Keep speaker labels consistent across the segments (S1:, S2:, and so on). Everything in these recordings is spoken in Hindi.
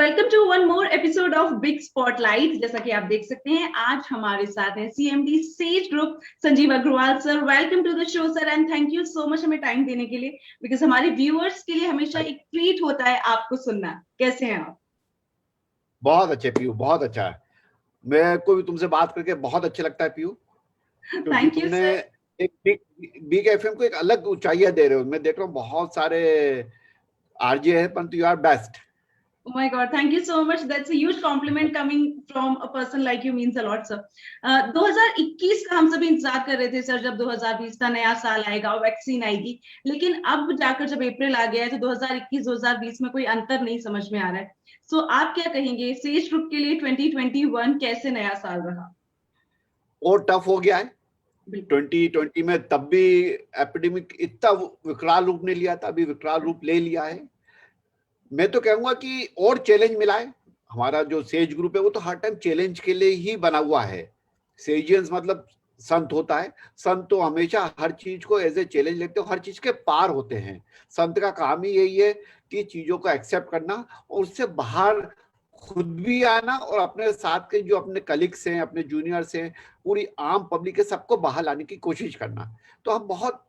S1: Welcome to one more episode of Big Spotlight. जैसा कि आप देख सकते हैं, आज हमारे साथ हैं CMD Sage group Sanjeev Agrawal sir. Welcome to the show sir, and thank you so much हमें टाइम देने के लिए, बिकॉज हमारे व्यूअर्स के लिए हमेशा एक ट्रीट होता है आपको सुनना। कैसे हैं आप?
S2: बहुत अच्छे पीयू, बहुत अच्छा है। मेरे को भी तुमसे बात करके बहुत अच्छा लगता है पीयू, क्योंकि
S1: थैंक यू
S2: तुमने
S1: सर।
S2: एक बिग एफएम को एक अलग ऊंचाइयां दे रहे हो। मैं देख रहा हूँ बहुत सारे आरजे हैं, परंतु you are best.
S1: Oh my God, thank you so much. That's a huge compliment coming from a person like you means a lot, sir. 2021 का हम सभी इंतजार कर रहे थे सर, जब 2020 का नया साल आएगा, वैक्सीन आएगी। लेकिन अब जाकर जब अप्रैल आ गया है तो 2021-2020 में कोई अंतर नहीं समझ में आ रहा है। सो आप क्या कहेंगे, सेज ग्रुप के लिए 2021 कैसे नया साल रहा?
S2: और टफ हो गया है। 2020 में तब भी एपिडेमिक इतना विकराल रूप नहीं लिया था, अभी विकराल रूप ले लिया है। मैं तो कहूंगा कि और चैलेंज मिला है। हमारा जो सेज ग्रुप है वो तो हर टाइम चैलेंज के लिए ही बना हुआ है। सेजियंस मतलब संत होता है। संत तो हमेशा हर चीज को एज ए चैलेंज लेते हो, हर चीज के पार होते हैं। संत का काम ही यही है कि चीजों को एक्सेप्ट करना और उससे बाहर खुद भी आना, और अपने साथ के जो अपने कलीग्स हैं, अपने जूनियर्स हैं, पूरी आम पब्लिक है, सबको बाहर लाने की कोशिश करना। तो हम बहुत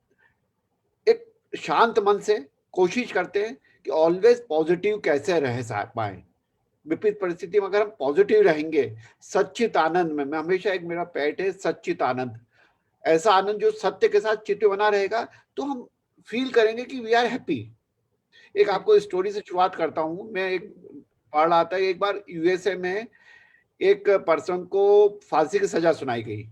S2: एक शांत मन से कोशिश करते हैं कि ऑलवेज पॉजिटिव कैसे रह पाए। विपरीत परिस्थिति में अगर हम पॉजिटिव रहेंगे, सच्चित आनंद में, मैं हमेशा, एक मेरा पैट है सच्चित आनंद, ऐसा आनंद जो सत्य के साथ चित्त बना रहेगा, तो हम फील करेंगे कि वी आर हैप्पी। एक आपको स्टोरी से शुरुआत करता हूँ। मैं एक पढ़ रहा था, एक बार यूएसए में एक पर्सन को फांसी की सजा सुनाई गई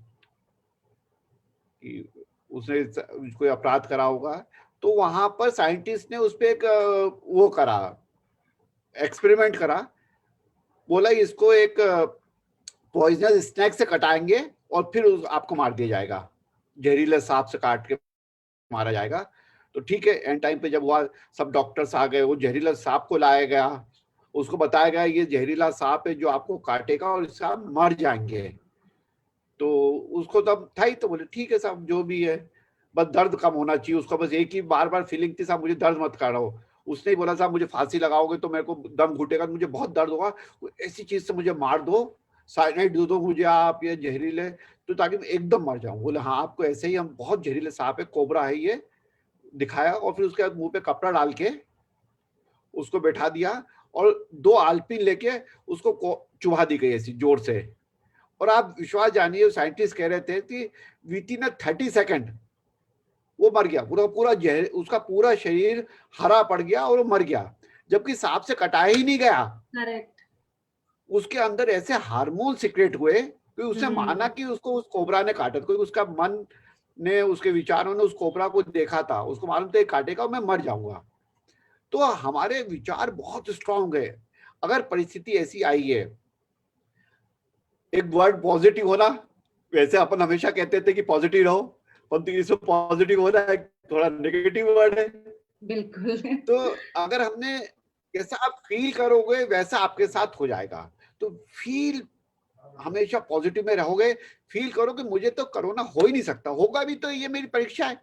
S2: कि उसने कोई अपराध करा होगा। तो वहां पर साइंटिस्ट ने उस पर एक वो करा, एक्सपेरिमेंट करा। बोला इसको एक पॉइजनस स्नैक से कटाएंगे और फिर आपको मार दिया जाएगा, जहरीले सांप से काट के मारा जाएगा। तो ठीक है, एंड टाइम पे जब हुआ, सब डॉक्टर्स आ गए, वो जहरीला सांप को लाया गया, उसको बताया गया ये जहरीला सांप है जो आपको काटेगा और इससे आप मर जाएंगे। तो उसको तब था ही, तो बोले ठीक है साहब, जो भी है, बस दर्द कम होना चाहिए। उसको बस एक ही बार बार फीलिंग थी, साहब मुझे दर्द मत कराओ। उसने ही बोला साहब मुझे फांसी लगाओगे तो मेरे को दम घुटेगा, मुझे बहुत दर्द होगा, ऐसी चीज से मुझे मार दो, साइनाइड दे दो मुझे आप, ये जहरीले, तो ताकि मैं एकदम मर जाऊं। बोले हाँ आपको ऐसे ही, हम बहुत जहरीले सांप है, कोबरा है ये, दिखाया। और फिर उसके बाद मुंह पे कपड़ा डाल के उसको बैठा दिया और 2 आलपीन लेके उसको चुभा दी गई ऐसी जोर से। और आप विश्वास जानिए, साइंटिस्ट कह रहे थे कि विद इन 30 सेकंड वो मर गया, पूरा पूरा जहर, उसका पूरा शरीर हरा पड़ गया और वो मर गया, जबकि सांप से कटाया ही नहीं गया।
S1: करेक्ट।
S2: उसके अंदर ऐसे हार्मोन सिक्रेट हुए कि उसने माना कि उसको उस कोबरा ने काटा। कोई उसका मन ने, उसके विचारों ने उस कोबरा को देखा था, उसको मालूम था ये काटेगा और मैं मर जाऊंगा। तो हमारे विचार बहुत स्ट्रांग है। अगर परिस्थिति ऐसी आई है, एक वर्ड पॉजिटिव होना, वैसे अपन हमेशा कहते थे कि पॉजिटिव रहो, परंतु इसमें पॉजिटिव होना एक थोड़ा नेगेटिव वर्ड है।
S1: बिल्कुल।
S2: तो अगर हमने, जैसा आप फील करोगे वैसा आपके साथ हो जाएगा। तो फील, हमेशा पॉजिटिव में रहोगे, फील करो कि मुझे तो कोरोना हो ही नहीं सकता, होगा भी तो ये मेरी परीक्षा है,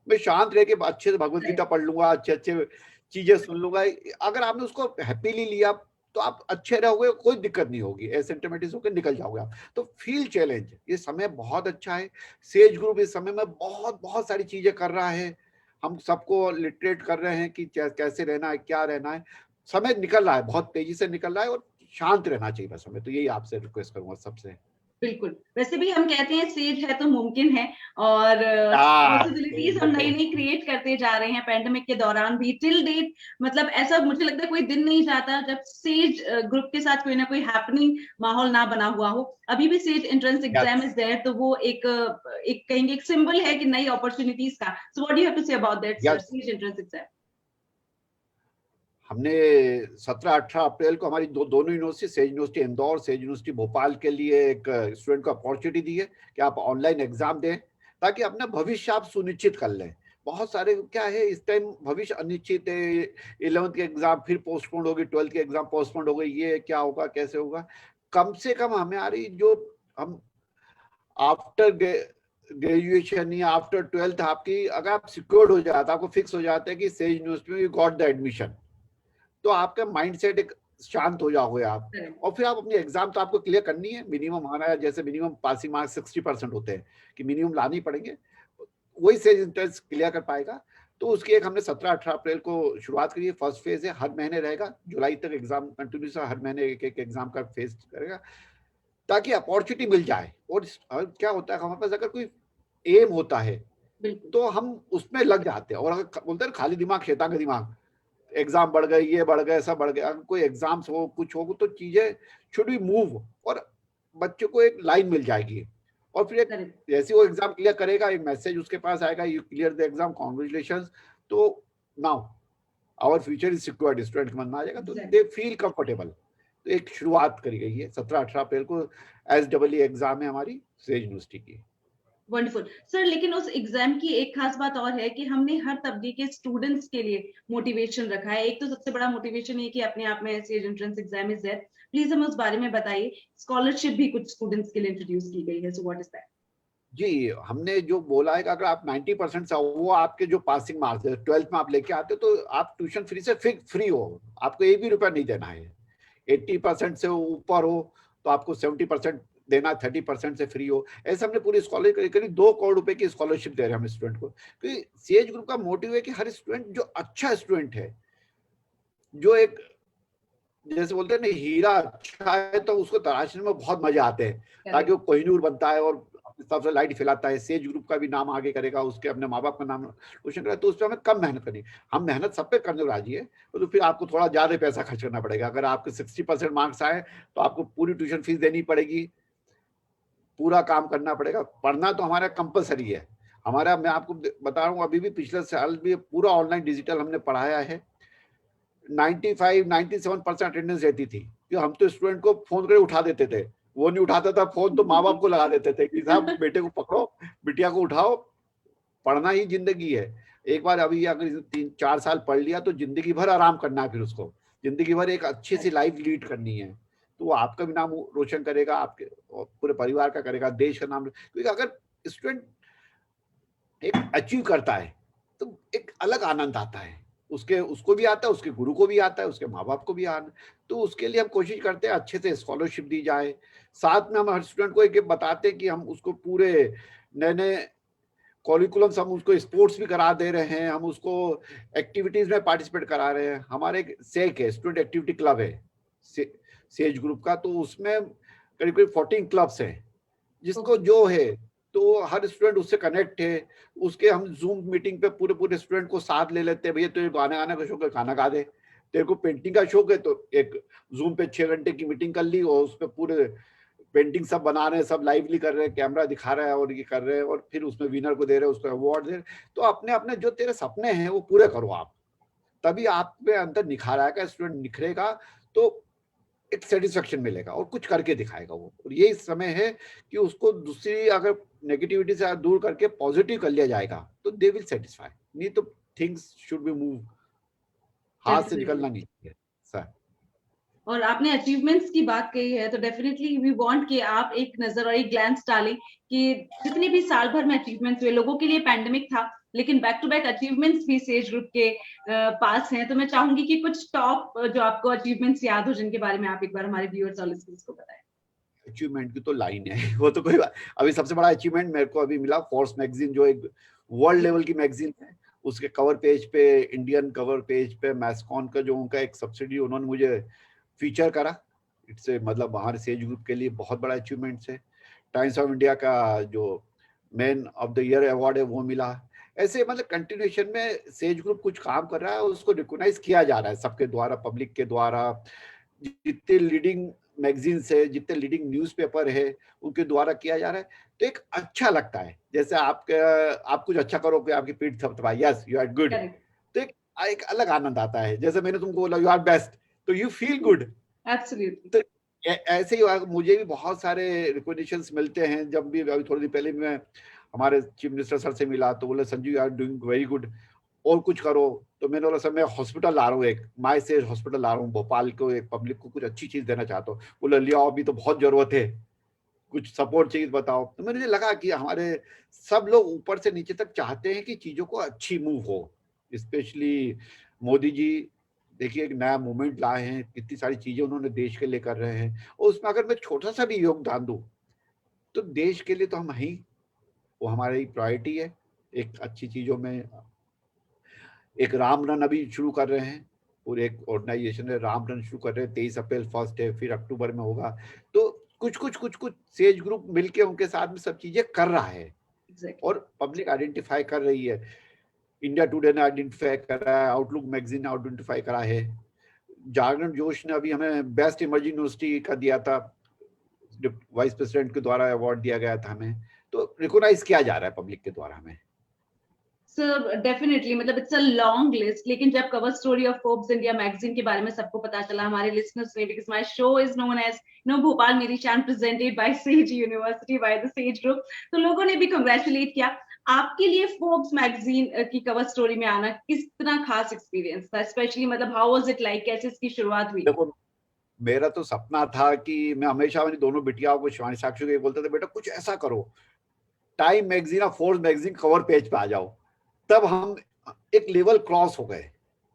S2: मैं शांत रह के अच्छे से भगवत गीता पढ़ लूंगा, अच्छे अच्छे चीजें सुन लूंगा। अगर आपने उसको हैप्पीली लिया तो आप अच्छे रहोगे, कोई दिक्कत नहीं होगी, एसिम्प्टोमेटिक होकर निकल जाओगे आप। तो फील चैलेंज, ये समय बहुत अच्छा है। सेज ग्रुप इस समय में बहुत बहुत सारी चीजें कर रहा है, हम सबको लिटरेट कर रहे हैं कि कैसे रहना है, क्या रहना है। समय निकल रहा है, बहुत तेजी से निकल रहा है, और शांत रहना चाहिए बस हमें। तो यही आपसे रिक्वेस्ट करूंगा सबसे।
S1: बिल्कुल। वैसे भी हम कहते हैं सेज है तो मुमकिन है, और पॉसिबिलिटीज हम नई नई क्रिएट करते जा रहे हैं पेंडेमिक के दौरान भी टिल डेट। मतलब ऐसा मुझे लगता है कोई दिन नहीं जाता जब सेज ग्रुप के साथ कोई ना कोई हैपनिंग माहौल ना बना हुआ हो। अभी भी Sage entrance exam is there, तो वो एक कहेंगे एक सिंबल है कि नई अपॉर्चुनिटीज का। So what do you have to say about that sir, Sage entrance exam?
S2: हमने 17-18 अप्रैल को हमारी दोनों university, Sage university Indore, Sage university Bhopal के लिए एक स्टूडेंट को अपॉर्चुनिटी दी है कि आप ऑनलाइन एग्जाम दें, ताकि अपना भविष्य आप सुनिश्चित कर लें। बहुत सारे क्या है इस टाइम भविष्य अनिश्चित है, 11th के एग्जाम फिर पोस्टपोन होगी, 12th के एग्जाम पोस्टपोन हो गई, ये क्या होगा कैसे होगा। कम से कम हमारी जो, हम आफ्टर ग्रेजुएशन या आफ्टर 12th आपकी, अगर आप सिक्योर्ड हो जाता, आपको फिक्स हो जाता है कि सेज यूनिवर्सिटी में यू गॉट द एडमिशन, तो आपका माइंडसेट एक शांत हो जाओगे आप,
S1: करेक्ट,
S2: और फिर आप अपनी एग्जाम तो आपको क्लियर करनी है। मिनिमम हमारा जैसे मिनिमम पासिंग मार्क्स 60% होते हैं कि मिनिमम लाने ही पड़ेंगे, वही सेज एंट्रेंस क्लियर कर पाएगा। तो उसकी एक हमने 17-18 अप्रैल को शुरुआत करी है। फर्स्ट फेज है, हर महीने रहेगा, जुलाई तक एग्जाम कंटिन्यूस, हर महीने एक एक एग्जाम का फेज करेगा ताकि अपॉर्चुनिटी मिल जाए। और क्या होता है, हमारे पास अगर कोई एम होता है
S1: बिल्कुल,
S2: तो हम उसमें लग जाते हैं। और अगर बोलते हैं ना, खाली दिमाग शैतान का दिमाग, एग्जाम बढ़ गए, ये बढ़ गए, सब बढ़ गया, अगर कोई एग्जाम्स हो, कुछ हो, तो चीजें शुड बी मूव, और बच्चों को एक लाइन मिल जाएगी। और फिर एक
S1: करेक्ट,
S2: जैसे वो एग्जाम क्लियर करेगा, एक मैसेज उसके पास आएगा, you clear the exam, congratulation. तो now our future is secured, student के मन में आ जाएगा, तो
S1: एग्जैक्टली,
S2: दे फील कंफर्टेबल। तो एक शुरुआत करी गई है 17-18 अप्रैल को। SEE एग्जाम है हमारी सेज यूनिवर्सिटी की।
S1: Wonderful sir. लेकिन उस एग्जाम की एक खास बात और है कि हमने हर तबके के स्टूडेंट्स के लिए मोटिवेशन रखा है। एक तो सबसे बड़ा मोटिवेशन ये कि अपने आप में ऐसी entrance exam is there. Please हमें उस बारे में बताइए। स्कॉलरशिप भी कुछ स्टूडेंट्स के लिए इंट्रोड्यूस की गई है, सो व्हाट इज दैट?
S2: जी, हमने जो बोला है कि अगर आप 90% से, वो आपके जो पासिंग मार्क्स है 12th में आप लेके आते हो, तो आप ट्यूशन फ्री से फ्री हो, आपको एक भी रुपया नहीं देना है। 80% से ऊपर हो तो आपको 70% देना, 30% से फ्री हो। ऐसे हमने पूरी स्कॉलरशिप करीब 2 करोड़ रुपए की स्कॉलरशिप दे रहे हैं हम स्टूडेंट को, क्योंकि सीएज ग्रुप का मोटिव है कि हर स्टूडेंट जो अच्छा स्टूडेंट है, जो एक जैसे बोलते हैं ना, हीरा अच्छा है तो उसको तराशने में बहुत मजे आते हैं, ताकि वो
S1: करेक्ट,
S2: कोहिनूर बनता है और अपने हिसाब से लाइट फैलाता है, सेज ग्रुप का भी नाम आगे करेगा, उसके अपने माँ बाप का नाम रोशन करेगा। तो उस पर हमें कम मेहनत करनी, हम मेहनत सब पे करने को राजी है, तो फिर आपको थोड़ा ज्यादा पैसा खर्च करना पड़ेगा। अगर आपके 60% मार्क्स आए तो आपको पूरी ट्यूशन फीस देनी पड़ेगी, पूरा काम करना पड़ेगा। पढ़ना तो हमारा कंपलसरी है। हमारा, मैं आपको बता रहा हूँ, अभी भी पिछले साल भी पूरा ऑनलाइन डिजिटल हमने पढ़ाया है। 95-97% अटेंडेंस रहती थी, कि हम तो स्टूडेंट को फोन करके उठा देते थे। वो नहीं उठाता था फोन तो माँ बाप को लगा देते थे कि साहब बेटे को पकड़ो, बिटिया को उठाओ, पढ़ना ही जिंदगी है। एक बार अभी अगर 3-4 साल पढ़ लिया तो जिंदगी भर आराम करना है, फिर उसको जिंदगी भर एक अच्छी सी लाइफ लीड करनी है। तो वो आपका भी नाम रोशन करेगा, आपके और पूरे परिवार का करेगा, देश का नाम। क्योंकि अगर स्टूडेंट एक अचीव करता है तो एक अलग आनंद आता है, उसके उसको भी आता है, उसके गुरु को भी आता है, उसके माँ बाप को भी आता है। तो उसके लिए हम कोशिश करते हैं अच्छे से स्कॉलरशिप दी जाए। साथ में हम हर स्टूडेंट को एक बताते हैं कि हम उसको पूरे नए नए कॉरिकुलम्स, हम उसको स्पोर्ट्स भी करा दे रहे हैं, हम उसको एक्टिविटीज में पार्टिसिपेट करा रहे हैं। हमारे एक सेक है, स्टूडेंट एक्टिविटी क्लब है सेज ग्रुप का, तो उसमें करीब करीब 14 क्लब्स हैं, जिसको
S1: ओके,
S2: जो है, तो हर स्टूडेंट उससे कनेक्ट है। उसके हम जूम मीटिंग पे पूरे पूरे स्टूडेंट को साथ ले लेते हैं, भैया तुझे गाना गाने का शौक है, गाना गा दे, तेरे को पेंटिंग का शौक है, तो एक जूम पे 6 घंटे की मीटिंग कर ली, और उस पर पूरे पेंटिंग सब बना रहे हैं, सब लाइवली कर रहे हैं, कैमरा दिखा रहा है और ये कर रहे हैं, और फिर उसमें विनर को दे रहे हैं, उसको अवार्ड दे रहे हैं। तो अपने अपने जो तेरे सपने हैं वो पूरे करो आप, तभी आप में अंदर निखार आएगा, स्टूडेंट निखरेगा, तो एक सेटिस्फेक्शन मिलेगा और कुछ करके दिखाएगा वो। और यही समय है कि उसको दूसरी, अगर नेगेटिविटी से दूर करके पॉजिटिव कर लिया जाएगा तो दे विल सेटिस्फाई। नहीं तो थिंग्स शुड बी मूव, हाथ से
S1: डेफिनेटली।
S2: निकलना नहीं चाहिए सर।
S1: और आपने अचीवमेंट्स की बात कही है, तो डेफिनेटली वी वांट कि आप एक नजर और एक ग्लैंस डालें कि जितने भी साल भर में अचीवमेंट्स हुए, लोगों के लिए पैंडेमिक था लेकिन बैक टू बैक अचीवमेंट्स भी सेज ग्रुप के पास हैं। तो मैं चाहूंगी कि कुछ टॉप जो आपको अचीवमेंट्स याद हो, जिनके बारे में आप एक बार हमारे व्यूअर्स और लिसनर्स को बताएं।
S2: अचीवमेंट की तो लाइन है वो तो कोई बात। अभी सबसे बड़ा अचीवमेंट मेरे को अभी मिला, फोर्स मैगजीन, जो एक वर्ल्ड
S1: जी,
S2: लेवल की मैगजीन है, उसके कवर पेज पे, इंडियन कवर पेज पे मैस्कॉन का जो उनका एक सब्सिडी, उन्होंने मुझे फीचर करा। इट्स मतलब हमारे सेज ग्रुप के लिए बहुत बड़ा अचीवमेंट है। टाइम्स ऑफ इंडिया का जो man of the year award है वो मिला। ऐसे मतलब कंटिन्यूएशन में सेज ग्रुप कुछ काम कर रहा है, उसको रिकॉग्नाइज किया जा रहा है सबके द्वारा, पब्लिक के द्वारा, जितने लीडिंग मैगजीन्स है, जितने लीडिंग न्यूज़पेपर है, उनके द्वारा किया जा रहा है। तो एक अच्छा लगता है, जैसे आप कुछ अच्छा करो कि आपकी पीठ थपथपाए, yes you are good,
S1: correct,
S2: तो एक एक अलग आनंद आता है। जैसे मैंने तुमको बोला यू आर बेस्ट, तो यू फील गुड।
S1: एब्सोल्युटली,
S2: तो ऐसे ही मुझे भी बहुत सारे रिकॉग्निशंस मिलते हैं। जब भी अभी थोड़ी देर पहले मैं हमारे चीफ मिनिस्टर सर से मिला तो बोले Sanju you are doing very good, और कुछ करो। तो मैंने बोला सर मैं हॉस्पिटल ला रहा हूँ, एक माई से हॉस्पिटल ला रहा हूँ भोपाल को, एक पब्लिक को कुछ अच्छी चीज देना चाहता हूँ। बोले लिया अभी तो बहुत जरूरत है, कुछ सपोर्ट चाहिए बताओ। तो मुझे लगा कि हमारे सब लोग ऊपर से नीचे तक चाहते हैं कि चीजों को अच्छी मूव हो, स्पेशली मोदी जी देखिए एक नया मूवमेंट लाए हैं, कितनी सारी चीजें उन्होंने देश के लिए कर रहे हैं, और उसमें अगर मैं छोटा सा भी योगदान दूं तो देश के लिए तो हम ही, वो हमारी प्रायोरिटी है। एक अच्छी चीजों में एक राम रन अभी शुरू कर रहे हैं, पूरे एक ऑर्गेनाइजेशन है राम रन शुरू कर रहे हैं, 23 अप्रैल फर्स्ट है, फिर अक्टूबर में होगा। तो कुछ कुछ कुछ कुछ सेज ग्रुप मिलके उनके साथ में सब चीजें कर रहा है, और पब्लिक आइडेंटिफाई कर रही है। इंडिया टुडे ने आइडेंटिफाई करा है, आउटलुक मैगजीन ने आइडेंटिफाई करा है, जागरण जोश ने अभी हमें बेस्ट इमर्जिंग यूनिवर्सिटी का दिया था, वाइस प्रेसिडेंट के द्वारा अवार्ड दिया गया था हमें, तो रिकॉग्नाइज किया जा रहा है पब्लिक के द्वारा हमें।
S1: सर डेफिनेटली, मतलब इट्स अ लॉन्ग लिस्ट, लेकिन जब cover story of Forbes India magazine के बारे में सबको पता चला, हमारे लिसनर्स ने, because my show is known as Bhopal Meri Shaan presented by Sage university by the Sage group, तो लोगों ने भी कांग्रेचुलेट किया। आपके लिए फोर्ब्स मैगजीन की कवर स्टोरी में आना कितना खास एक्सपीरियंस था, स्पेशली मतलब हाउ वाज इट लाइक, कैसे इसकी शुरुआत हुई?
S2: देखो मेरा तो सपना था कि मैं हमेशा अपनी दोनों बिटियाओं को, शिवानी साक्षी को बोलता था, बेटा कुछ ऐसा करो, टाइम मैगजीन और फोर्ब्स मैगजीन कवर पेज पे आ जाओ। तब हम एक लेवल क्रॉस हो गए,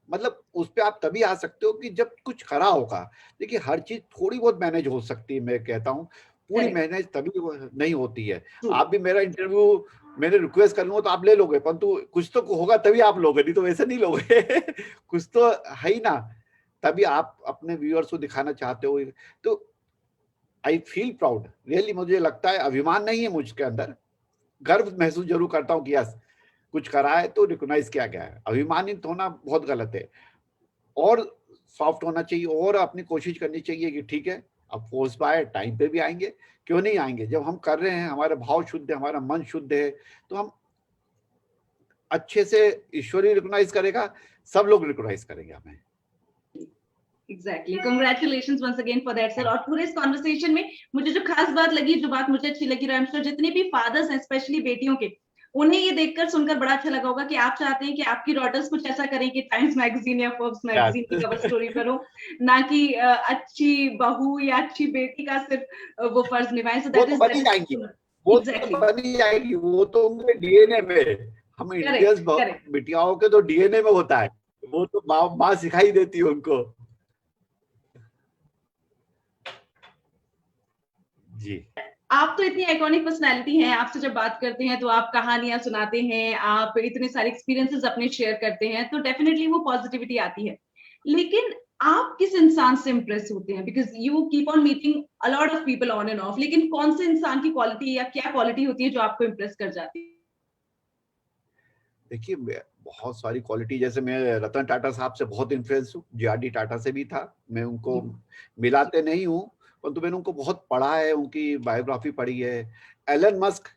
S2: मतलब उस पे आप तभी आ सकते हो कि जब कुछ खरा होगा। देखिए हर चीज थोड़ी बहुत मैनेज हो सकती है, मैं कहता हूँ पूरी मैनेज तभी नहीं होती है। आप भी मेरा इंटरव्यू मैंने रिक्वेस्ट कर लूंगा तो आप ले लोगे, परंतु कुछ तो होगा तभी आप लोगे, नहीं तो वैसे नहीं लोगे कुछ तो है ही ना, तभी आप अपने व्यूअर्स को दिखाना चाहते हो। तो आई फील प्राउड रियली, मुझे लगता है, अभिमान नहीं है मुझके अंदर, गर्व महसूस जरूर करता हूँ कि यस कुछ करा है तो रिकॉग्नाइज किया गया है। अभिमानित होना बहुत गलत है, और सॉफ्ट होना चाहिए, और अपनी कोशिश करनी चाहिए कि ठीक है अब फोर्स पाए टाइम पे भी आएंगे, क्यों नहीं आएंगे। जब हम कर रहे हैं, हमारा भाव शुद्ध है, हमारा मन शुद्ध है, तो हम अच्छे से, ईश्वर ही रिकॉग्नाइज करेगा, सब लोग रिकॉग्नाइज करेंगे हमें।
S1: Exactly, congratulations once again for that sir. और पूरे इस कॉन्वर्सेशन में मुझे जो खास बात लगी, जो बात मुझे अच्छी लगी, राम सर, जितने भी फादर्स हैं स्पेशली बेटियों के, उन्हें ये देखकर सुनकर बड़ा अच्छा लगा होगा कि आप चाहते हैं कि आपकी डॉटर्स कुछ ऐसा करें कि टाइम्स मैगजीन या फोर्ब्स मैगजीन की कवर स्टोरी पर हो, ना कि अच्छी बहू या अच्छी बेटी का सिर्फ वो फर्ज निभाएं। सो दैट इज
S2: बनी जाएंगी, वो तो बनी जाएगी, वो तो उनके डीएनए में, हम इंडियंस बिटियाओं के तो डीएनए में होता है, वो तो माँ सिखाई देती है उनको। जी,
S1: आप तो इतनी आइकॉनिक पर्सनैलिटी हैं, आपसे जब बात करते हैं तो आप कहानियां सुनाते हैं, आप इतने सारे एक्सपीरियंसेस अपने शेयर करते हैं, तो डेफिनेटली वो पॉजिटिविटी आती है। लेकिन आप किस इंसान से इंप्रेस होते हैं? Because you keep on meeting a lot of people on end of, लेकिन कौन से इंसान की क्वालिटी या क्या क्वालिटी होती है जो आपको इंप्रेस कर जाती है?
S2: देखिए बहुत सारी क्वालिटी, जैसे मैं रतन टाटा साहब से बहुत इन्फ्लुएंस हूँ, जेआरडी टाटा से भी था, मैं उनको मिलाते नहीं हूँ, परंतु मैंने उनको बहुत पढ़ा है, उनकी बायोग्राफी पढ़ी है। एलन मस्क,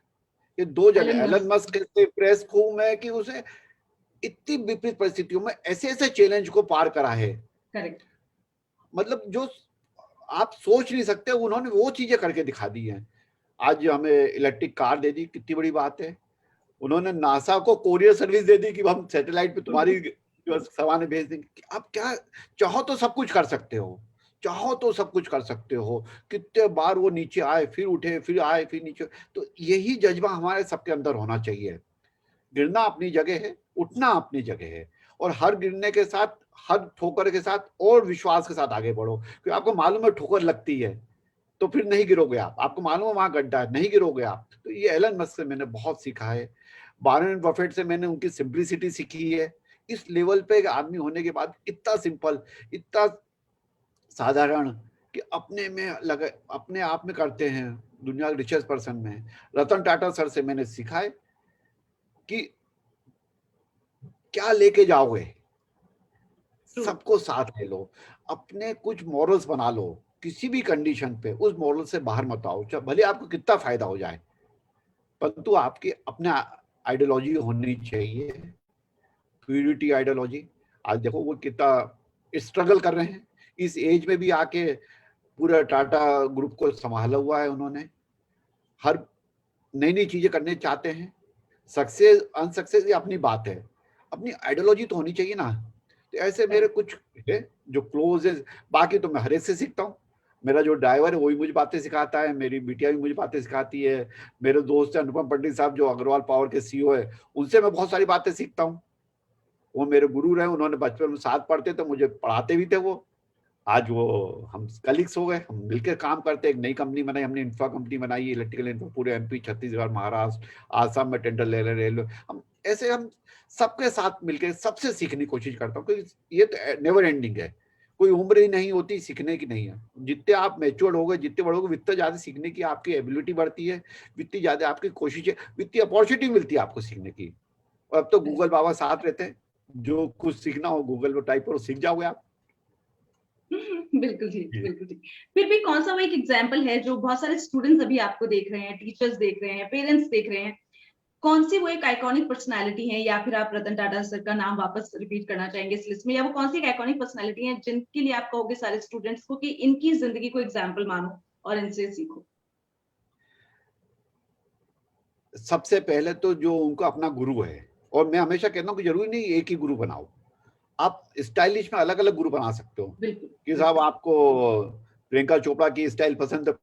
S2: ये दो जगह, एलन मस्क से इम्प्रेस हूँ मैं कि उसे इतनी विपरीत परिस्थितियों में ऐसे ऐसे चैलेंज को पार करा है,
S1: करेक्ट,
S2: मतलब जो आप सोच नहीं सकते, उन्होंने वो चीजें करके दिखा दी हैं। आज हमें इलेक्ट्रिक कार दे दी, कितनी बड़ी बात है। उन्होंने नासा को कोरियर सर्विस दे दी कि हम सैटेलाइट पे तुम्हारी सामान भेज देंगे। आप क्या चाहो तो सब कुछ कर सकते हो, चाहो तो सब कुछ कर सकते हो। कितने बार वो नीचे आए, फिर उठे, फिर आए, फिर नीचे। तो यही जज्बा हमारे सबके अंदर होना चाहिए। गिरना अपनी जगह है, उठना अपनी जगह है, और हर गिरने के साथ, हर ठोकर के साथ और विश्वास के साथ आगे बढ़ो, क्योंकि आपको मालूम है ठोकर लगती है तो फिर नहीं गिरोगे आप, आपको मालूम है वहां गड्ढा है, नहीं गिरोगे आप। तो ये एलन मस्क से मैंने बहुत सीखा है, वॉरेन बफेट से मैंने उनकी सिंप्लिसिटी सीखी है। इस लेवल पे एक आदमी होने के बाद इतना सिंपल, इतना साधारण, कि अपने में लगे, अपने आप में करते हैं, दुनिया के रिचेस्ट पर्सन में। रतन टाटा सर से मैंने सीखा है कि क्या लेके जाओगे, सबको साथ ले लो, अपने कुछ मॉरल्स बना लो, किसी भी कंडीशन पे उस मॉरल से बाहर मत आओ, भले आपको कितना फायदा हो जाए, परंतु आपकी अपने आइडियोलॉजी होनी चाहिए, प्यूरिटी आइडियोलॉजी। आज देखो वो कितना स्ट्रगल कर रहे हैं, इस एज में भी आके पूरा टाटा ग्रुप को संभाला हुआ है उन्होंने। हर नई नई चीजें करने चाहते हैं, सक्सेस अनसक्सेस ये अपनी बात है, अपनी आइडियोलॉजी तो होनी चाहिए ना। तो ऐसे मेरे कुछ है जो क्लोज है, बाकी तो मैं हर एक से सीखता हूँ। मेरा जो ड्राइवर है वही मुझे बातें सिखाता है, मेरी बिटिया भी मुझे बातें सिखाती है, मेरे दोस्त अनुपम पंडित साहब जो अग्रवाल पावर के सीईओ है, उनसे मैं बहुत सारी बातें सीखता हूँ। वो मेरे गुरु रहे, उन्होंने बचपन में साथ पढ़ते थे, मुझे पढ़ाते भी थे वो। आज वो हम कलीग्स हो गए, हम मिलकर काम करते, एक नई कंपनी बनाई हमने, इंफ्रा कंपनी बनाई, इलेक्ट्रिकल इंफ्रा, पूरे एमपी, छत्तीसगढ़, महाराष्ट्र, आसाम में टेंडर ले रहे, रेलवे। हम सबके साथ मिलकर सबसे सीखने की कोशिश करता हूँ, क्योंकि ये तो नेवर एंडिंग है, कोई उम्र ही नहीं होती सीखने की नहीं है। जितने आप मैच्योर हो गए, जितने बढ़ोगे, जितना ज्यादा सीखने की आपकी एबिलिटी बढ़ती है, जितनी ज्यादा आपकी कोशिशें, जितनी अपॉर्चुनिटी मिलती है आपको सीखने की। और अब तो गूगल बाबा साथ रहते हैं, जो कुछ सीखना हो गूगल पर टाइप करो, सीख जाओगे आप।
S1: बिल्कुल ठीक, बिल्कुल ठीक। फिर भी कौन सा वो एक एग्जाम्पल है जो बहुत सारे स्टूडेंट्स अभी आपको देख रहे हैं, टीचर्स देख रहे हैं, पेरेंट्स देख रहे हैं, कौन सी वो एक आइकॉनिक पर्सनालिटी है, या फिर आप रतन टाटा सर का नाम वापस रिपीट करना चाहेंगे इस लिस्ट में, या वो कौन सी एक आइकॉनिक पर्सनालिटी है जिनके लिए आप कहोगे सारे स्टूडेंट्स को कि इनकी जिंदगी को एग्जाम्पल मानो और इनसे सीखो?
S2: सबसे पहले तो जो उनका अपना गुरु है, और मैं हमेशा कहता हूँ कि जरूरी नहीं एक ही गुरु बनाओ, आप स्टाइलिश में अलग अलग गुरु बना सकते हो। कि साहब आपको प्रियंका चोपड़ा की स्टाइल पसंद है,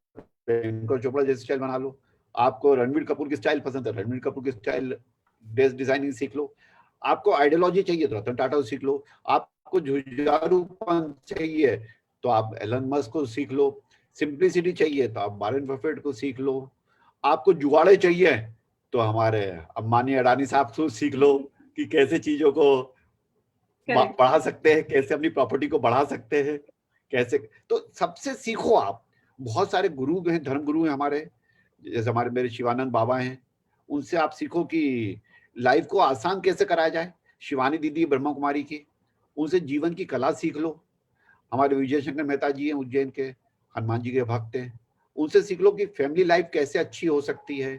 S2: प्रियंका चोपड़ा जैसी स्टाइल बना लो। आपको रणबीर कपूर की स्टाइल पसंद है, रणबीर कपूर की स्टाइल ड्रेस डिजाइनिंग सीख लो। आपको आइडियोलॉजी चाहिए तो रतन टाटा को सीख लो। आपको जुझारूपन चाहिए तो आप एलन मस्क को सीख लो। सिंप्लिसिटी चाहिए तो आप वॉरेन बफेट को सीख लो। आपको जुगाड़े चाहिए तो हमारे अंबानी अडानी साहब से सीख लो कि कैसे चीजों को बढ़ा सकते हैं, कैसे अपनी प्रॉपर्टी को बढ़ा सकते हैं, कैसे। तो सबसे सीखो आप। बहुत सारे गुरु हैं, धर्म गुरु हैं हमारे, जैसे हमारे मेरे शिवानंद बाबा हैं, उनसे आप सीखो कि लाइफ को आसान कैसे कराया जाए। शिवानी दीदी ब्रह्मा कुमारी की, उनसे जीवन की कला सीख लो। हमारे विजय शंकर मेहता जी हैं उज्जैन के, हनुमान जी के भक्त हैं, उनसे सीख लो कि फैमिली लाइफ कैसे अच्छी हो सकती है।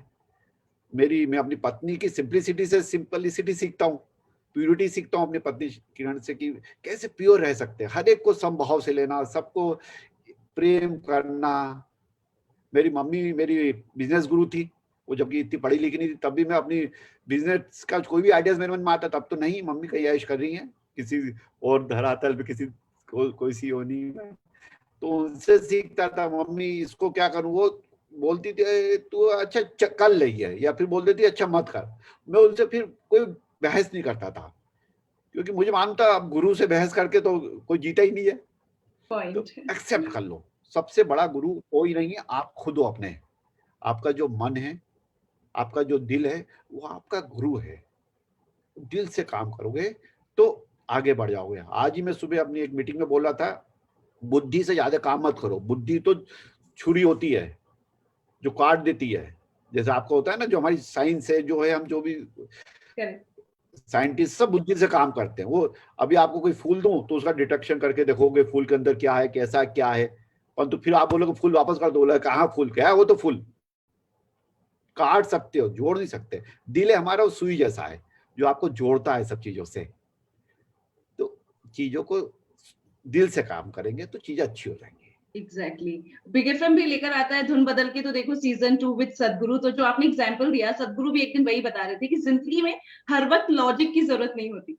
S2: मैं अपनी पत्नी की सिंप्लिसिटी से सिंपलिसिटी सीखता हूँ, प्योरिटी सीखता हूँ अपनी पत्नी किरण से कि कैसे प्योर रह सकते हैं, हर एक को समभाव से लेना, सबको प्रेम करना। मेरी मम्मी मेरी बिजनेस गुरु थी, वो जबकि इतनी पढ़ी लिखी नहीं थी, तब भी मैं अपनी बिजनेस का कोई भी आइडियाज मेरे मन में आता, तब तो नहीं, मम्मी कहीं ऐश कर रही है किसी और धरातल पे, किसी कोई सी होनी है, तो उनसे सीखता था। मम्मी इसको क्या करूं, वो बोलती थी तू अच्छा कर ली है, या फिर बोल देती अच्छा मत कर। मैं उनसे फिर कोई बहस नहीं करता था, क्योंकि मुझे मानता अब गुरु से बहस करके तो कोई जीता ही नहीं है। तो एक्सेप्ट कर लो, सबसे बड़ा गुरु कोई नहीं है, आप खुद हो अपने। आपका जो मन है, आपका जो दिल है, वो आपका गुरु है। दिल से काम करोगे तो आगे बढ़ जाओगे। आज ही मैं सुबह अपनी एक मीटिंग में बोल रहा था, बुद्धि से ज्यादा काम मत करो। बुद्धि तो छुरी होती है जो काट देती है। जैसे आपको होता है ना, जो हमारी साइंस है, जो है, हम जो भी साइंटिस्ट सब बुद्धि से काम करते हैं। वो अभी आपको कोई फूल दूं तो उसका डिटेक्शन करके देखोगे फूल के अंदर क्या है, कैसा क्या है, परंतु फिर आप बोलोगे फूल वापस कर दो, बोला कहाँ फूल, क्या है वो, तो फूल काट सकते हो, जोड़ नहीं सकते। दिल है हमारा, वो सुई जैसा है जो आपको जोड़ता है सब चीजों से। तो चीजों को दिल से काम करेंगे तो चीजें अच्छी हो जाएंगी।
S1: एग्जैक्टली। बिग एफएम भी लेकर आता है धुन बदल के, तो देखो सीजन 2 विद सदगुरु, तो जो आपने एग्जांपल दिया, सदगुरु भी एक दिन वही बता रहे थे कि जिंदगी में हर वक्त लॉजिक की जरूरत नहीं होती,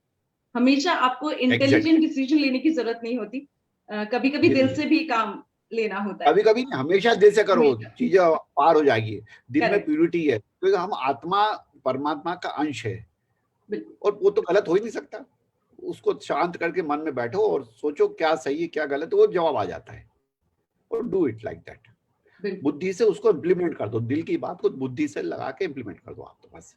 S1: हमेशा आपको इंटेलिजेंट डिसीजन लेने की जरूरत नहीं होती, कभी कभी दिल से भी काम लेना होता है।
S2: कभी कभी नहीं, हमेशा दिल से करो, चीजें पार हो जाएगी। दिल में प्यूरिटी है, क्योंकि हम आत्मा परमात्मा का अंश है, और वो तो गलत हो ही नहीं सकता। उसको शांत करके मन में बैठो और सोचो क्या सही है क्या गलत है, वो जवाब आ जाता है। और डू इट लाइक दैट। बुद्धि से उसको इम्प्लीमेंट कर दो, दिल की बात को बुद्धि से लगा के इम्प्लीमेंट कर दो आप, तो बस।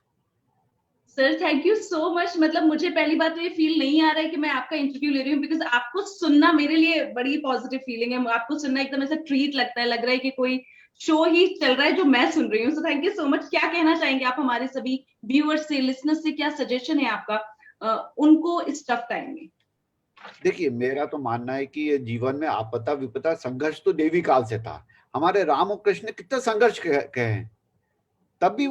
S1: Sir thank you so much. मतलब मुझे पहली बात तो ये फील नहीं आ रहा है कि मैं आपका इंटरव्यू ले रही हूँ, बिकॉज आपको सुनना मेरे लिए बड़ी पॉजिटिव फीलिंग है। आपको सुनना एकदम ऐसा ट्रीट लगता है, लग रहा है कि कोई शो ही चल रहा है जो मैं सुन रही हूँ। So thank you so much. क्या कहना चाहेंगे आप हमारे सभी व्यूअर्स से, लिसनर्स से, क्या सजेशन है आपका उनको इस टफ टाइम में?
S2: देखिए, मेरा तो मानना है कि ये जीवन में आपदा विपदा संघर्ष तो देवी काल से था। हमारे राम और कृष्ण ने कितना संघर्ष कहे हैं, तब भी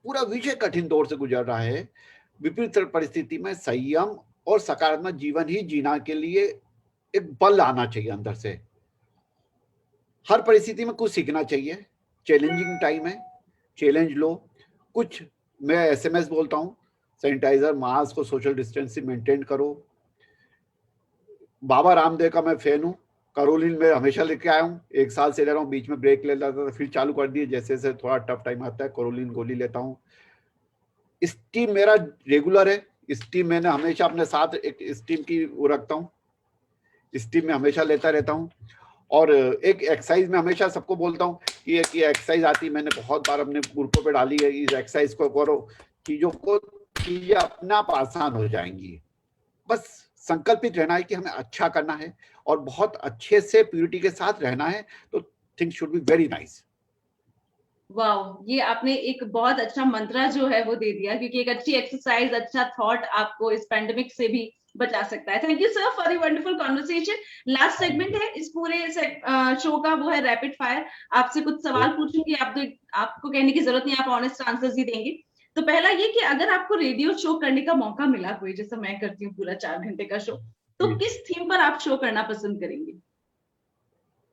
S2: पूरा विषय कठिन दौर से गुजर रहा है। विपरीत परिस्थिति में संयम और सकारात्मक जीवन ही जीना के लिए एक बल आना चाहिए अंदर से। हर परिस्थिति में कुछ सीखना चाहिए। चैलेंजिंग टाइम है, चैलेंज लो। कुछ मैं SMS बोलता हूँ, सैनिटाइजर, मास्क और सोशल डिस्टेंसिंग मेंटेन करो। बाबा रामदेव का मैं फैन हूँ। करोलिन में हमेशा लेके आया हूँ, 1 साल से ले रहा हूँ, बीच में ब्रेक ले लेता था, फिर चालू कर दिए। जैसे जैसे थोड़ा टफ टाइम आता है, करोलिन गोली लेता हूँ। स्टीम मेरा रेगुलर है, स्टीम मैंने हमेशा अपने साथ एक स्टीम की वो रखता हूँ, स्टीम में हमेशा लेता रहता हूँ। और एक एक्सरसाइज में हमेशा सबको बोलता हूँ कि एक ये एक्सरसाइज आती, मैंने बहुत बार अपने ग्रुपों पे डाली है, इस एक्सरसाइज को करो, चीजें अपने आप आसान हो जाएंगी। बस संकल्पित रहना है कि हमें अच्छा करना है और बहुत अच्छे से प्यूरिटी के साथ रहना है, तो things should be very nice.
S1: Wow, ये आपने एक बहुत अच्छा मंत्रा जो है वो दे दिया, क्योंकि एक अच्छी एक्सरसाइज, अच्छा थॉट आपको इस पेंडेमिक से भी बचा सकता है। Thank you sir for the wonderful conversation. Last segment है इस पूरे शो का, वो है रैपिड फायर। आपसे कुछ सवाल पूछूंगी, आपको कहने की जरूरत नहीं, आप ऑनेस्ट आंसर्स ही देंगे। तो पहला ये कि अगर आपको रेडियो शो करने का मौका मिला कोई, जैसा मैं करती हूँ पूरा 4 घंटे का शो, तो किस थीम पर आप शो करना पसंद करेंगे?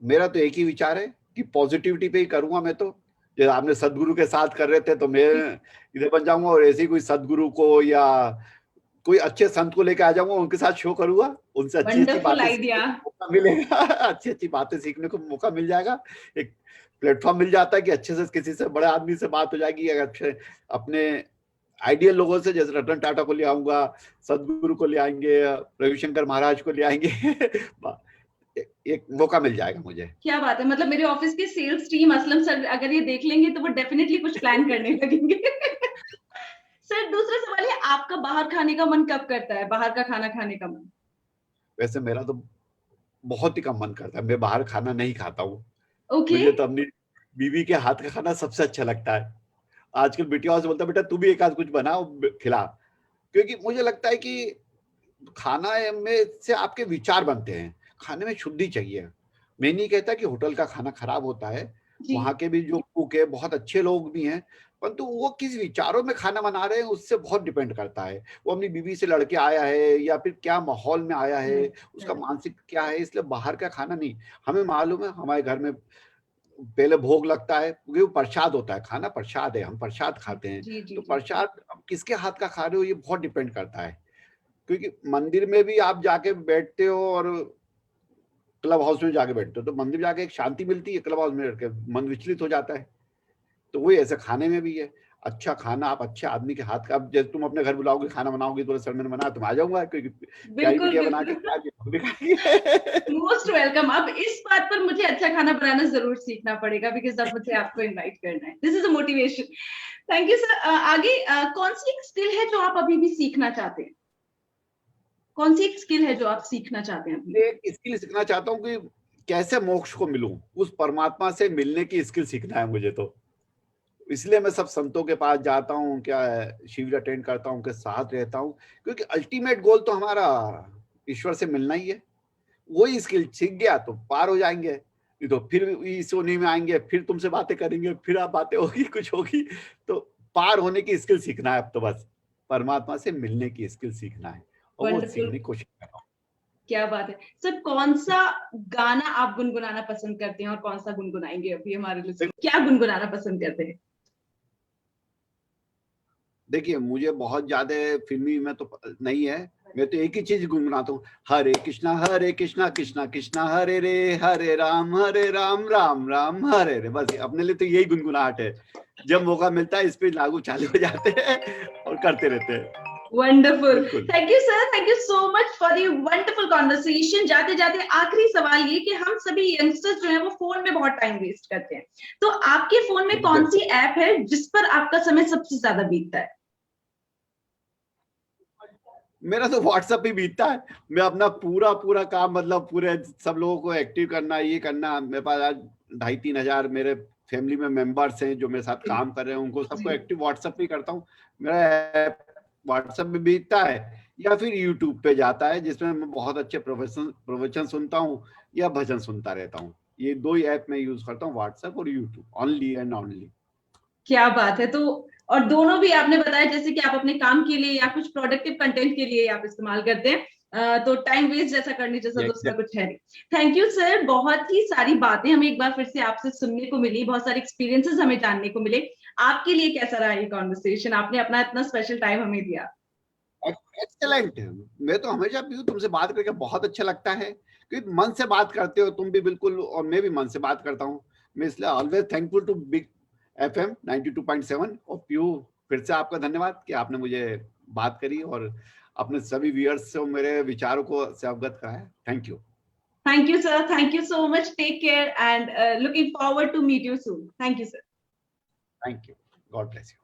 S2: मेरा तो एक ही विचार है कि पॉजिटिविटी पे ही करूंगा मैं तो। जैसे आपने सदगुरु के साथ कर रहे थे, तो मैं इधर बन जाऊंगा और ऐसे ही कोई सदगुरु को या कोई अच्छे संत को लेकर आ जाऊंगा, उनके साथ शो करूंगा, उनसे अच्छी अच्छी
S1: वंडरफुल
S2: बातें
S1: आइडिया।
S2: सीखने को मौका मिलेगा। अच्छी अच्छी बातें सीखने को मौका मिल जाएगा, एक प्लेटफॉर्म मिल जाता है कि अच्छे से किसी से बड़े आदमी से बात हो जाएगी। अगर अच्छे अपने आइडियल लोगों से, जैसे रतन टाटा को ले आऊंगा, सदगुरु को ले आएंगे, रविशंकर महाराज को ले आएंगे, एक मौका मिल जाएगा मुझे।
S1: क्या बात है, मतलब मेरे ऑफिस की सेल्स टीम असलम सर अगर ये देख लेंगे तो वो डेफिनेटली कुछ प्लान करने लगेंगे। सर दूसरा सवाल है, आपका बाहर खाने का मन कब करता है, बाहर का खाना खाने का मन?
S2: वैसे मेरा तो बहुत ही कम मन करता है, मैं बाहर खाना नहीं खाता हूँ।
S1: ओके।
S2: मुझे तो अपनी बीवी के हाथ का खाना सबसे अच्छा लगता है। आजकल बिटिया से बोलता है, बेटा तू भी एक आध कुछ बनाओ खिला, क्योंकि मुझे लगता है कि खाना में से आपके विचार बनते हैं, खाने में शुद्धि चाहिए। मैं नहीं कहता कि होटल का खाना खराब होता है,
S1: जी।
S2: वहां के भी जो कुक है बहुत अच्छे लोग भी हैं, परंतु वो किस विचारों में खाना बना रहे हैं उससे बहुत डिपेंड करता है। वो अपनी बीवी से लड़के आया है या फिर क्या माहौल में आया है, उसका मानसिक क्या है। इसलिए बाहर का खाना नहीं, हमें मालूम है हमारे घर में पहले भोग लगता है, क्योंकि वो प्रसाद होता है, खाना प्रसाद है, हम प्रसाद खाते हैं।
S1: जी जी
S2: तो
S1: जी।
S2: प्रसाद अब किसके हाथ का खा रहे हो ये बहुत डिपेंड करता है, क्योंकि मंदिर में भी आप जाके बैठते हो और क्लब हाउस में जाके बैठते हो, तो मंदिर जाके एक शांति मिलती है, क्लब हाउस में बैठ के मन विचलित हो जाता है। तो वही ऐसे खाने में भी है, अच्छा खाना आप अच्छे आदमी के हाथ का, अब जैसे तुम अपने घर बुलाओगे, खाना बनाओगे, तो सर मैंने बनाया, तुम आ जाऊंगा, क्योंकि प्यारी
S1: बिल्कुल
S2: बिटिया बना के
S1: बिल्कुल।
S2: खिला दी, हम भी खाएंगे।
S1: Most welcome. अब इस बात पर मुझे अच्छा खाना बनाना जरूर सीखना पड़ेगा, बिकॉज अब मुझे आपको इनवाइट करना है। This is a motivation. Thank you sir. आगे कौन सी एक स्किल है जो आप अभी भी सीखना चाहते हैं? कौन सी एक स्किल है जो आप सीखना चाहते हैं अभी?
S2: मैं एक स्किल सीखना चाहता हूँ कि कैसे मोक्ष को मिलूं, उस परमात्मा से मिलने की स्किल सीखना है मुझे। तो इसलिए मैं सब संतों के पास जाता हूँ, क्या शिविर अटेंड करता हूँ, उनके साथ रहता हूँ, क्योंकि अल्टीमेट गोल तो हमारा ईश्वर से मिलना ही है। वही स्किल सीख गया तो पार हो जाएंगे, नहीं तो फिर इस उन्हीं में आएंगे, फिर तुमसे बातें करेंगे, फिर आप बातें होगी, कुछ होगी। तो पार होने की स्किल सीखना है अब, तो बस परमात्मा से मिलने की स्किल सीखना है, और वो
S1: वंडरफुल।
S2: सीखने की कोशिश कर रहा हूँ।
S1: क्या बात है सर। कौन सा गाना आप गुनगुनाना पसंद करते हैं और कौन सा गुनगुनाएंगे अभी हमारे लिए? क्या गुनगुनाना पसंद करते हैं?
S2: देखिए मुझे बहुत ज्यादा फिल्मी में तो नहीं है, मैं तो एक ही चीज गुनगुनाता हूँ, हरे कृष्णा कृष्णा कृष्णा हरे रे, हरे राम राम राम हरे रे। बस अपने लिए तो यही गुनगुनाहट है, जब मौका मिलता है इस पे लागू चालू हो जाते हैं और करते रहते हैं।
S1: वंडरफुल।
S2: बिल्कुल।
S1: Thank you sir, thank you so much for the wonderful conversation. जाते जाते आखिरी सवाल ये कि हम सभी यंगस्टर्स जो है वो फोन में बहुत टाइम वेस्ट करते हैं, तो आपके फोन में कौन सी ऐप है जिस पर आपका समय सबसे ज्यादा बीतता है?
S2: मेरा तो व्हाट्सएप ही बीतता है, मैं अपना पूरा पूरा काम, मतलब पूरे सब लोगों को एक्टिव करना, ये करना। मेरे पास आज 2,500-3,000 मेरे फैमिली में मेंबर्स हैं जो मेरे साथ काम कर रहे हैं, उनको सबको
S1: जी।
S2: एक्टिव व्हाट्सएप पे करता हूँ। मेरा व्हाट्सएप में बीतता है, या फिर यूट्यूब पे जाता है, जिसमें मैं बहुत अच्छे प्रवचन सुनता हूँ या भजन सुनता रहता हूँ। ये दो ही ऐप मैं यूज करता हूँ, व्हाट्सएप और यूट्यूब, ओनली एंड ओनली।
S1: क्या बात है। तो और दोनों भी आपने बताया जैसे कि आप अपने काम के लिए या कुछ प्रोडक्टिव कंटेंट के लिए आप इस्तेमाल करते हैं, तो टाइम वेस्ट जैसा करने जैसा तो उसका कुछ है नहीं। थैंक यू सर, बहुत ही सारी बातें हमें एक बार फिर से आपसे सुनने को मिली, बहुत सारे एक्सपीरियंसेस हमें जानने को मिले। आपके लिए कैसा रहा ये कॉन्वर्सेशन? आपने अपना इतना स्पेशल टाइम हमें दिया।
S2: एक्सेलेंट। मैं तो हमेशा भी तुमसे बात करके बहुत अच्छा लगता है, क्योंकि मन से बात करते हो तुम भी बिल्कुल, और मैं भी मन से बात करता हूँ। मैं इसलिए always thankful to Big FM 92.7 और पीयू। फिर से आपका धन्यवाद कि आपने मुझे बात करी और अपने सभी व्यूअर्स से मेरे विचारों को से अवगत कराया। Thank you.
S1: Thank you, sir. Thank you so much. Take care and looking forward to meet you soon. Thank you, sir.
S2: Thank you. God bless you.